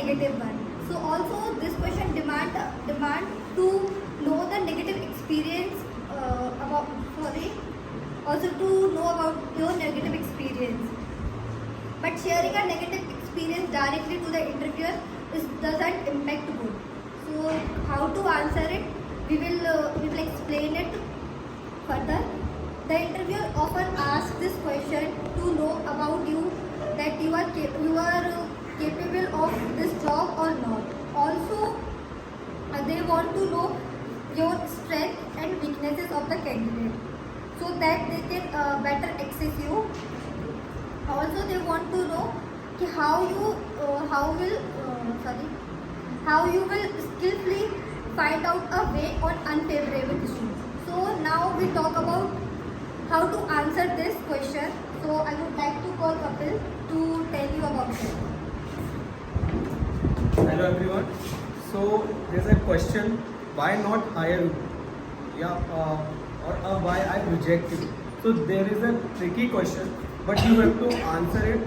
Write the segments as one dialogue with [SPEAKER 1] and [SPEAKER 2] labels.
[SPEAKER 1] negative one. So also this question demand to know the negative experience also to know about your negative experience. But sharing a negative experience directly to the interviewer doesn't impact good. So how to answer it? We will explain it further. The interviewer often asks this question to know about you, that you are capable of this job or not. Also, they want to know your strengths and weaknesses of the candidate, so that they can better access you. Also, they want to know how you will skillfully find out a way on unfavorable issues. So now we talk about how to answer this question. So I would like to call Kapil to tell you about it.
[SPEAKER 2] Hello everyone. So there's a question, why not hire you? Or why I reject you. So there is a tricky question, but you have to answer it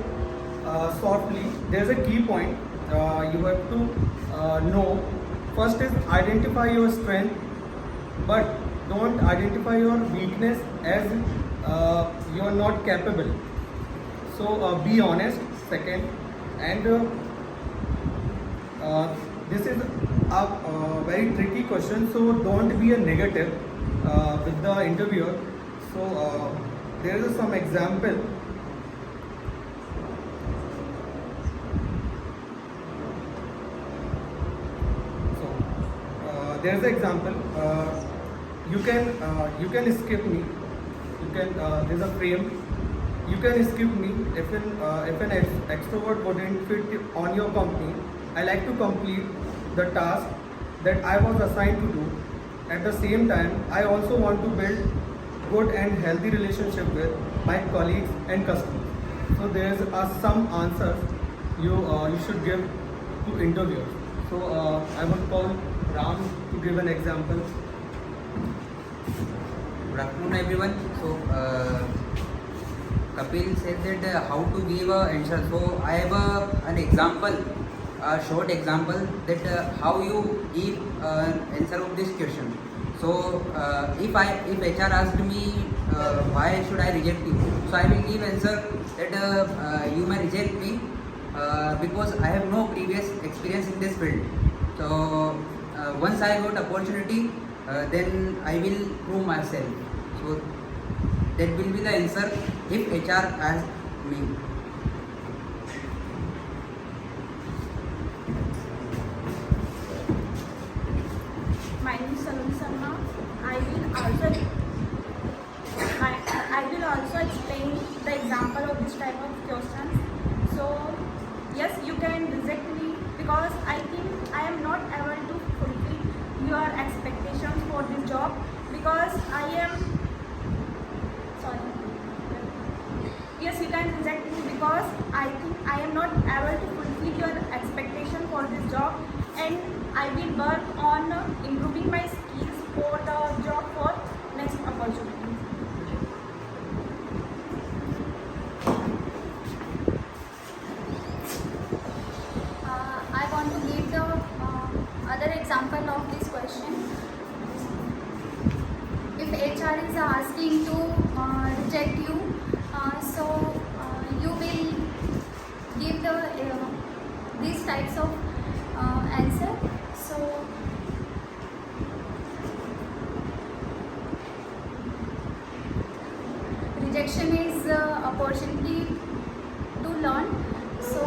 [SPEAKER 2] softly. There's a key point. You have to know. First is identify your strength, but don't identify your weakness as you are not capable. So be honest. Second, and this is a very tricky question. So don't be a negative with the interviewer. So there is some example. There's an example. You can skip me. There's a frame. You can skip me if an extrovert wouldn't fit on your company. I like to complete the task that I was assigned to do. At the same time, I also want to build good and healthy relationship with my colleagues and customers. So there's some answers you should give to interviewers. So I would call Ram to give an example.
[SPEAKER 3] Good afternoon, everyone. So, Kapil said that how to give an answer. So, I have an example, a short example that how you give an answer of this question. So, if HR asked me why should I reject you, so I will give answer that you may reject me because I have no previous experience in this field. So, once I got opportunity, then I will prove myself. So that will be the answer if HR asks me.
[SPEAKER 4] My name is Saloni Sharma. I will also explain the example of this type of questions. So yes, you can reject me because I think I am not able to fulfill your expectations for this job, because yes, you can reject me because I think I am not able to fulfill your expectation for this job, and I will work on improving my skills for the job for next opportunity.
[SPEAKER 1] I want to give the other example of this question. If HR is asking to reject you, so you will give these types of answer. So rejection is opportunity to learn. So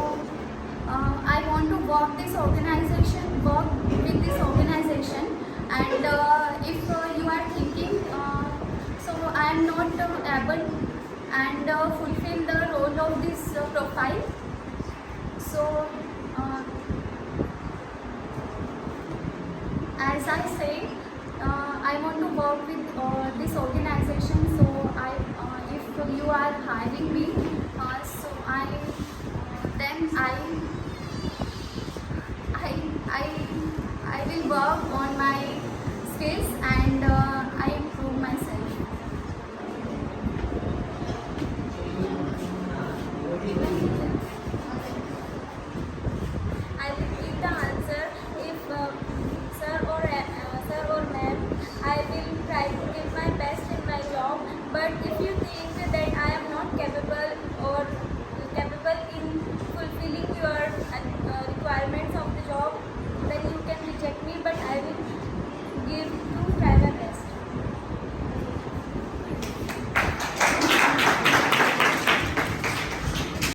[SPEAKER 1] I want to work with this organization, and if you are thinking, so I am not able and fulfill the role of this profile. So as I say, I want to work with this organization. So if you are hiring me, so I will work on my skills, and